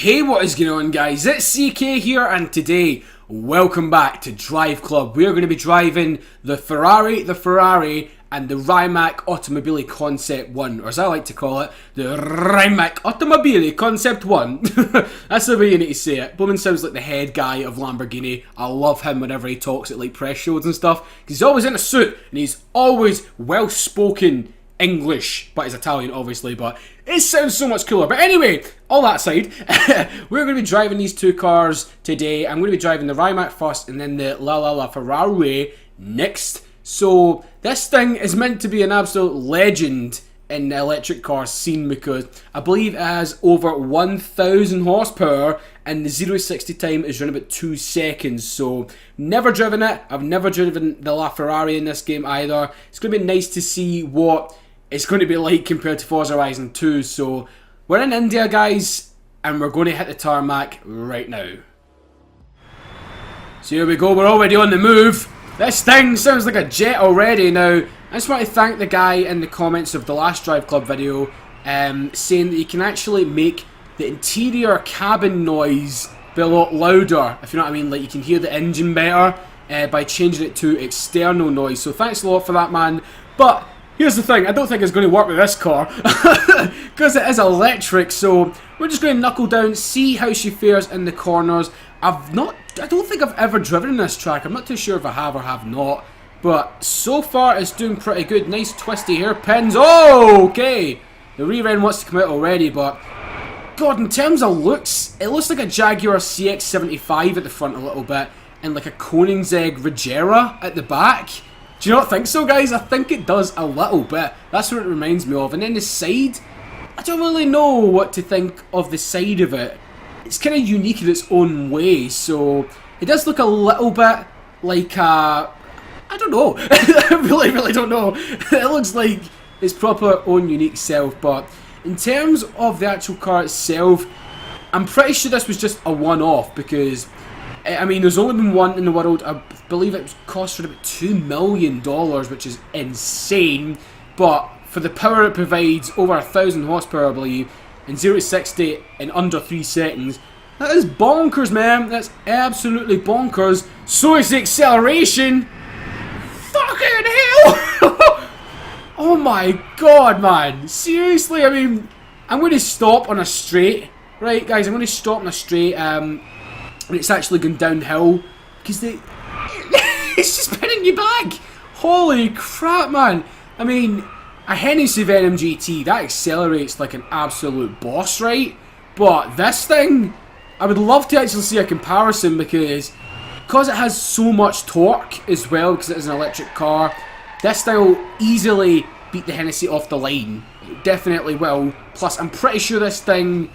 Hey, what is going on, guys? It's CK here, and today, welcome back to Drive Club. We're going to be driving the Ferrari LaFerrari and the Rimac Automobile Concept 1, or as I like to call it, the Rimac Automobile Concept 1. That's the way you need to say it. Bowman sounds like the head guy of Lamborghini. I love him whenever he talks at like press shows and stuff, because he's always in a suit, and he's always well-spoken English, but he's Italian obviously, but it sounds so much cooler. But anyway, all that aside, we're going to be driving these two cars today. I'm going to be driving the Rimac first and then the LaFerrari next. So this thing is meant to be an absolute legend in the electric car scene because I believe it has over 1,000 horsepower and the 0-60 time is around about 2 seconds. So never driven it. I've never driven the LaFerrari in this game either. It's going to be nice to see what it's going to be like compared to Forza Horizon 2. So we're in India, guys, and we're going to hit the tarmac right now. So here we go, we're already on the move. This thing sounds like a jet already. Now, I just want to thank the guy in the comments of the last Drive Club video saying that you can actually make the interior cabin noise be a lot louder, if you know what I mean. Like, you can hear the engine better by changing it to external noise. So thanks a lot for that, man. But here's the thing, I don't think it's going to work with this car because it is electric. So we're just going to knuckle down, see how she fares in the corners. I don't think I've ever driven in this track. I'm not too sure if I have or have not, but so far it's doing pretty good. Nice twisty hairpins. Oh, okay. The rear end wants to come out already, but God, in terms of looks, it looks like a Jaguar CX-75 at the front a little bit, and like a Koenigsegg Regera at the back. Do you not think so, guys? I think it does a little bit. That's what it reminds me of. And then the side, I don't really know what to think of the side of it. It's kind of unique in its own way, so it does look a little bit like I don't know. I really don't know. It looks like its proper own unique self, but in terms of the actual car itself, I'm pretty sure this was just a one-off because, I mean, there's only been one in the world. I believe it cost around about $2 million, which is insane, but for the power it provides, over 1,000 horsepower, I believe, and 0-60 in under 3 seconds. That is bonkers, man. That's absolutely bonkers. So is the acceleration. Fucking hell! Oh my god, man. Seriously, I mean, I'm going to stop on a straight. Right, guys, I'm going to stop on a straight. And it's actually going downhill. Because it's just pinning you back. Holy crap, man. I mean, a Hennessy Venom GT, that accelerates like an absolute boss, right? But this thing, I would love to actually see a comparison because it has so much torque as well, because it is an electric car, this thing will easily beat the Hennessy off the line. It definitely will. Plus, I'm pretty sure this thing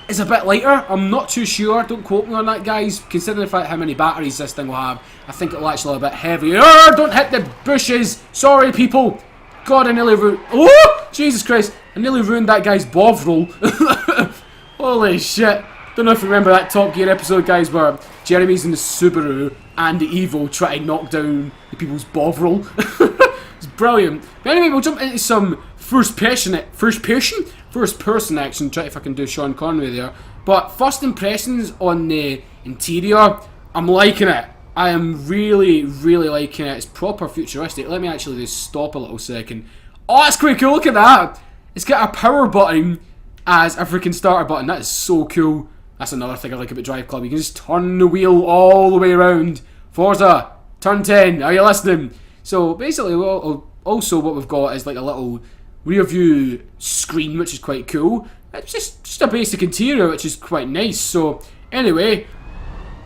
is a bit lighter. I'm not too sure. Don't quote me on that, guys. Considering the fact how many batteries this thing will have, I think it'll actually be a bit heavier. Don't hit the bushes. Sorry, people. God, I nearly ruined... Oh! Jesus Christ. I nearly ruined that guy's bovril. Holy shit. Don't know if you remember that Top Gear episode, guys, where Jeremy's in the Subaru and the Evo try to knock down the people's bovril. It's brilliant. But anyway, we'll jump into some first person action. Try if I can do Sean Connery there. But first impressions on the interior, I'm liking it. I am really liking it. It's proper futuristic. Let me actually just stop a little second. Oh, that's quite cool. Look at that. It's got a power button as a freaking starter button. That is so cool. That's another thing I like about Drive Club. You can just turn the wheel all the way around. Forza, turn 10. Are you listening? So basically, also what we've got is like a little rear view screen, which is quite cool. It's just a basic interior, which is quite nice. So anyway,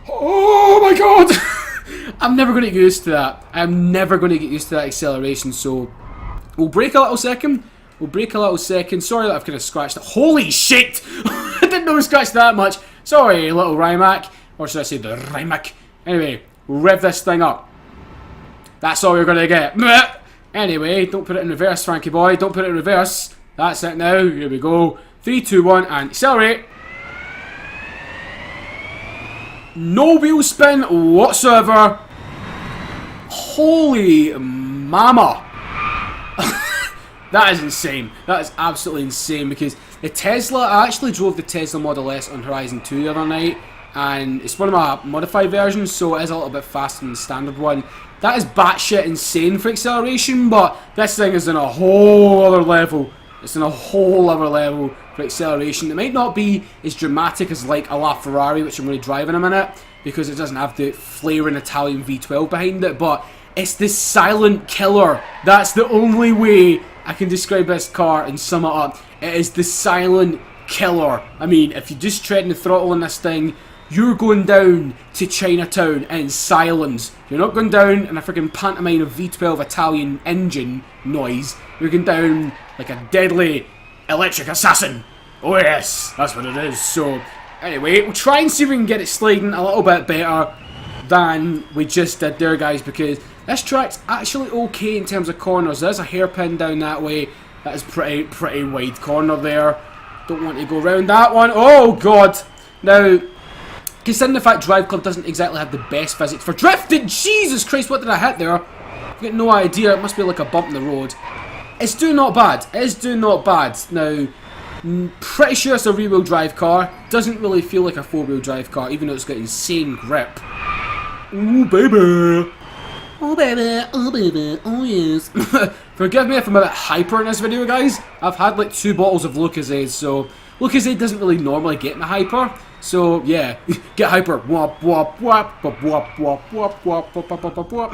oh my god. I'm never going to get used to that. I'm never going to get used to that acceleration, so we'll brake a little second. Sorry that I've kind of scratched it. Holy shit! I didn't know we scratched that much. Sorry, little Rimac. Or should I say the Rimac? Anyway, we'll rev this thing up. That's all you're going to get. Anyway, don't put it in reverse, Frankie boy. Don't put it in reverse. That's it now. Here we go. 3, 2, 1, and accelerate. No wheel spin whatsoever. Holy mama. That is insane. That is absolutely insane because The Tesla, I actually drove the Tesla Model S on Horizon 2 the other night, and it's one of my modified versions, so it is a little bit faster than the standard one. That is batshit insane for acceleration, but this thing is on a whole other level. It's on a whole other level for acceleration. It might not be as dramatic as like a LaFerrari, which I'm going to drive in a minute, because it doesn't have the flaring Italian V12 behind it, but it's the silent killer. That's the only way I can describe this car and sum it up. It is the silent killer. I mean, if you just treading the throttle on this thing, you're going down to Chinatown in silence. You're not going down in a freaking pantomime of V12 Italian engine noise. You're going down like a deadly electric assassin. Oh yes, that's what it is. So, anyway, we'll try and see if we can get it sliding a little bit better than we just did there, guys, because this track's actually okay in terms of corners. There's a hairpin down that way. That is pretty wide corner there. Don't want to go around that one. Oh god. Now, considering the fact Drive Club doesn't exactly have the best physics for drifting, Jesus Christ, what did I hit there? I've got no idea. It must be like a bump in the road. It's doing not bad. It is doing not bad. Now, pretty sure it's a rear-wheel drive car. Doesn't really feel like a four-wheel drive car, even though it's got insane grip. Ooh, baby. Oh, baby. Oh, baby. Oh, yes. Forgive me if I'm a bit hyper in this video, guys. I've had like 2 bottles of Lucozade, so Lucozade doesn't really normally get me hyper. So, yeah, get hyper. Wop, wop, wop, wop, wop, wop, wop, wop, wop, wop, wop, wop.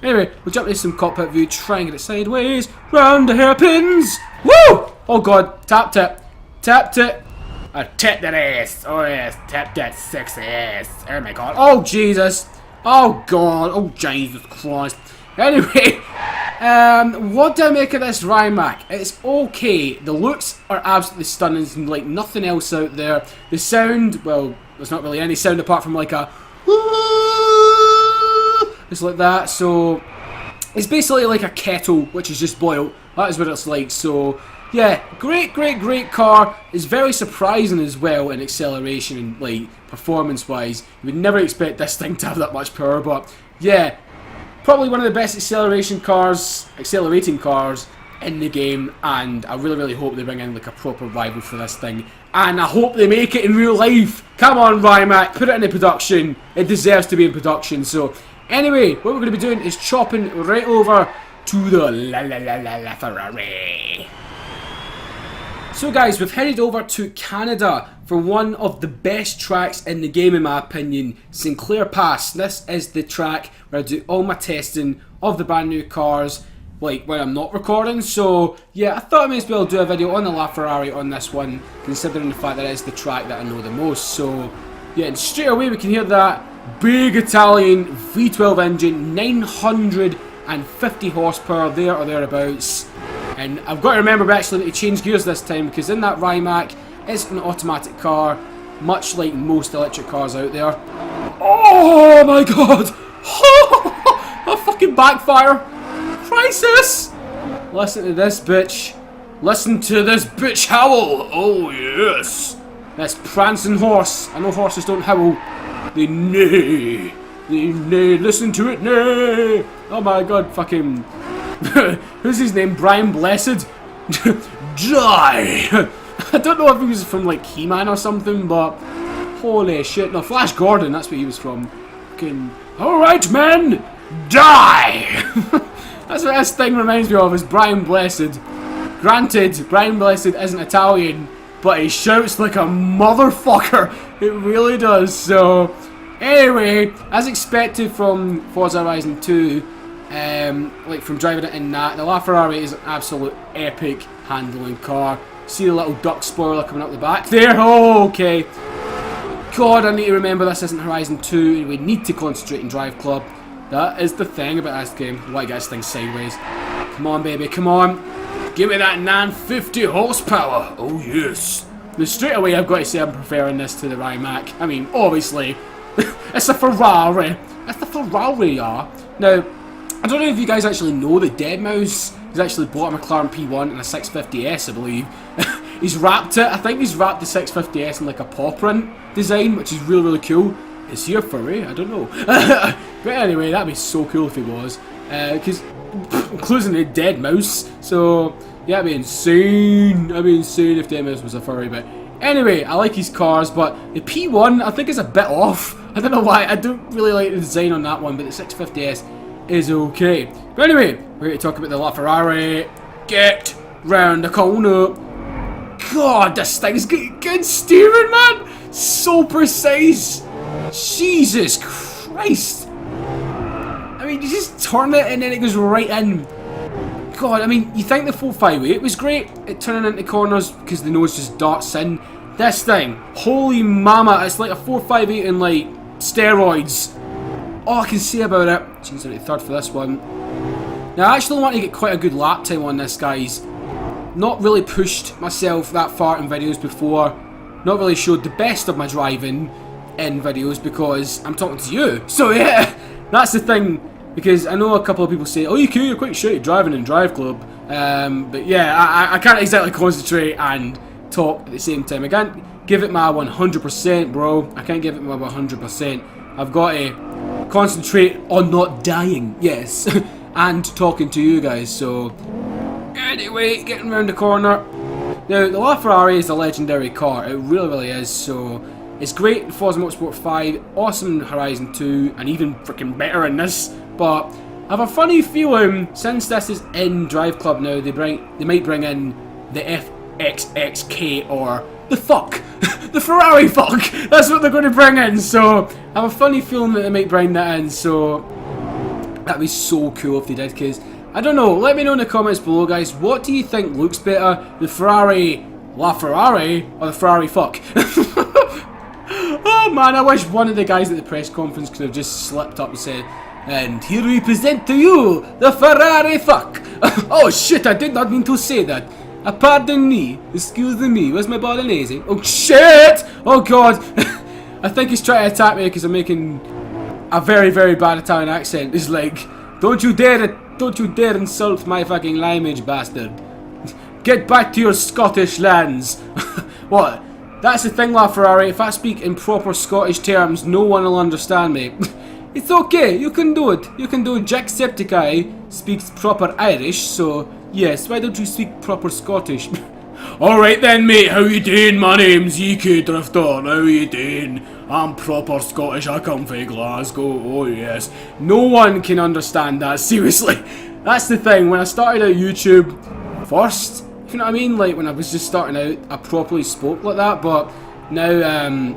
Anyway, we'll jump into some cockpit view, try and get it sideways, round the hairpins. Woo! Oh god, tapped it. Tapped it. I tapped that ass. Oh yes, tapped that sexy ass. Oh my god. Oh Jesus. Oh god. Oh Jesus Christ. Anyway, what do I make of this Rimac? It's okay. The looks are absolutely stunning. There's like nothing else out there. The sound, well, there's not really any sound apart from like a it's like that. So it's basically like a kettle which is just boiled. That is what it's like. So yeah, great car. It's very surprising as well in acceleration and like performance wise. You would never expect this thing to have that much power, but yeah, probably one of the best accelerating cars in the game, and I really hope they bring in like a proper rival for this thing, and I hope they make it in real life. Come on Rimac, put it into production. It deserves to be in production. So anyway, what we're going to be doing is chopping right over to the LaFerrari. So guys, we've headed over to Canada for one of the best tracks in the game in my opinion, Sinclair Pass. This is the track where I do all my testing of the brand new cars, like when I'm not recording. So yeah, I thought I may as well do a video on the LaFerrari on this one, considering the fact that it is the track that I know the most. So yeah, and straight away we can hear that big Italian V12 engine, 950 horsepower there or thereabouts. And I've got to remember we actually need to change gears this time, because in that Rimac, it's an automatic car, much like most electric cars out there. Oh my god! A fucking backfire! Crisis! Listen to this bitch. Listen to this bitch howl! Oh yes! This prancing horse. I know horses don't howl. They neigh. They neigh. Listen to it neigh! Oh my god, fucking... Who's his name? Brian Blessed? Die! I don't know if he was from like He-Man or something, but holy shit. No, Flash Gordon, that's where he was from. Fucking, alright men, die! That's what this thing reminds me of, is Brian Blessed. Granted, Brian Blessed isn't Italian, but he shouts like a motherfucker. It really does. So, anyway, as expected from Forza Horizon 2, like from driving it in that, the LaFerrari is an absolute epic handling car. See the little duck spoiler coming up the back there? Oh, okay. God, I need to remember this isn't Horizon 2, and we need to concentrate in Drive Club. That is the thing about this game. I want to get this thing sideways. Come on, baby, come on. Give me that 950 horsepower. Oh, yes. Now, straight away, I've got to say I'm preferring this to the Rimac. I mean, obviously, it's a Ferrari. It's the Ferrari, yeah. Now, I don't know if you guys actually know that Deadmau5 has actually bought a McLaren P1 and a 650S, I believe. He's wrapped it. I think he's wrapped the 650S in like a paw print design, which is really cool. Is he a furry? I don't know. But anyway, that'd be so cool if he was. Because including a dead mouse. So yeah, that'd be insane. That'd be insane if dead mouse was a furry. But anyway, I like his cars, but the P1 I think is a bit off. I don't know why. I don't really like the design on that one, but the 650S is okay. But anyway, we're here to talk about the LaFerrari. Get round the corner. God, this thing's got good steering, man. So precise. Jesus Christ. I mean, you just turn it and then it goes right in. God, I mean, you think the 458 was great at turning into corners because the nose just darts in. This thing, holy mama, it's like a 458 in like steroids. All I can say about it. Change out to third for this one. Now, I actually want to get quite a good lap time on this, guys. Not really pushed myself that far in videos before. Not really showed the best of my driving in videos because I'm talking to you. So yeah, that's the thing. Because I know a couple of people say, oh, you're quite shit at driving in Drive Club. But yeah, I can't exactly concentrate and talk at the same time. I can't give it my 100%, bro. I can't give it my 100%. I've got to concentrate on not dying, yes, and talking to you guys. So anyway, getting around the corner. Now, the LaFerrari is a legendary car. It really, really is. So it's great in Forza Motorsport 5, awesome in Horizon 2, and even freaking better in this. But I have a funny feeling, since this is in Drive Club now, they might bring in the FXXK or the fuck, the Ferrari fuck. That's what they're going to bring in. So I have a funny feeling that they might bring that in. So that'd be so cool if they did. Because I don't know. Let me know in the comments below, guys. What do you think looks better, the Ferrari LaFerrari or the Ferrari fuck? Oh man, I wish one of the guys at the press conference could have just slipped up and said, and here we present to you the Ferrari fuck. Oh shit, I did not mean to say that. Pardon me, excuse me, where's my bolognese? Oh shit! Oh god. I think he's trying to attack me because I'm making a very, very bad Italian accent. He's like, don't you dare insult my fucking language, bastard. Get back to your Scottish lands. What? That's the thing, LaFerrari. If I speak in proper Scottish terms, no one will understand me. It's okay, you can do it. You can do it. Jacksepticeye speaks proper Irish, so yes, why don't you speak proper Scottish? Alright then, mate, how you doing? My name's EK Drifter. How you doing? I'm proper Scottish, I come from Glasgow. Oh yes. No one can understand that, seriously. That's the thing, when I started out YouTube first, you know what I mean? Like when I was just starting out, I properly spoke like that, but now I'm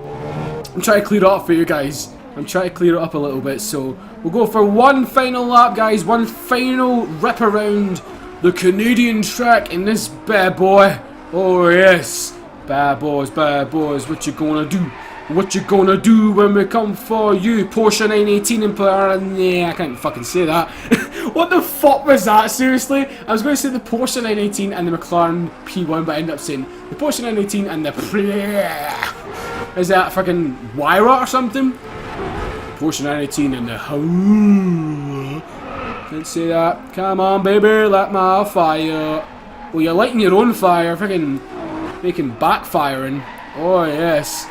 trying to clear it up for you guys. I'm trying to clear it up a little bit, so we'll go for one final lap, guys. One final rip around the Canadian track in this bad boy. Oh yes, bad boys, what you gonna do? What you gonna do when we come for you? Porsche 918 and yeah, I can't fucking say that. What the fuck was that? Seriously, I was going to say the Porsche 918 and the McLaren P1, but I ended up saying the Porsche 918 and the is that fucking Wyra or something? Porsche 918 and the can't say that. Come on, baby, light my fire. Well, you're lighting your own fire, freaking making backfiring. Oh yes.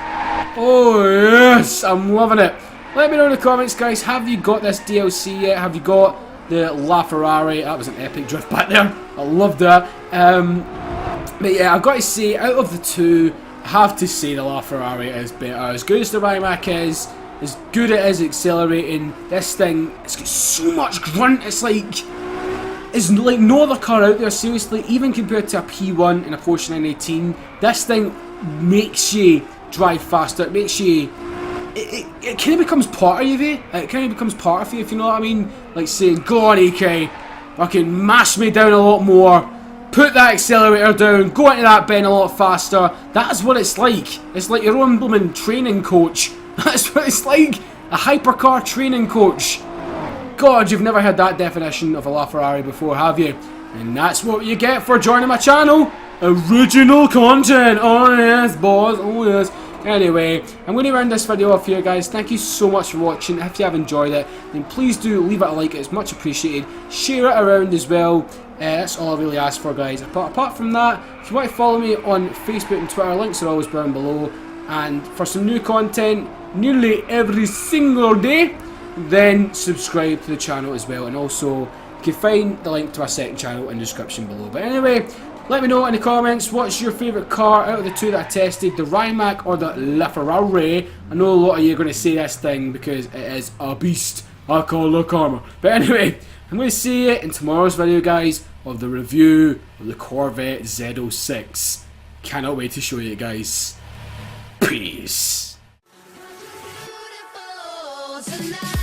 Oh yes, I'm loving it. Let me know in the comments, guys. Have you got this DLC yet? Have you got the LaFerrari? That was an epic drift back there. I loved that. But yeah, I've got to say, out of the two, I have to say the LaFerrari is better. As good as the Rimac is, as good it is accelerating, this thing, it's got so much grunt. It's like no other car out there, seriously. Even compared to a P1 and a Porsche 918, this thing makes you drive faster. It makes you, it kind of becomes part of you. It kind of becomes part of you, if you know what I mean. Like saying, go on EK, fucking mash me down a lot more, put that accelerator down, go into that bend a lot faster. That's what it's like. It's like your own blooming training coach. That's what it's like. A hypercar training coach. God, you've never heard that definition of a LaFerrari before, have you? And that's what you get for joining my channel. Original content. Oh yes, boys. Oh yes. Anyway, I'm going to round this video off here, guys. Thank you so much for watching. If you have enjoyed it, then please do leave it a like. It's much appreciated. Share it around as well. That's all I really ask for, guys. Apart from that, if you want to follow me on Facebook and Twitter, links are always down below. And for some new content nearly every single day, then subscribe to the channel as well. And also You can find the link to our second channel in the description below. But anyway, let me know in the comments, what's your favourite car out of the two that I tested, the Rimac or the LaFerrari? I know a lot of you are going to say this thing because it is a beast. I call it karma. But anyway, I'm going to see you in tomorrow's video, guys, of the review of the Corvette Z06. Cannot wait to show you guys. Peace. Tonight.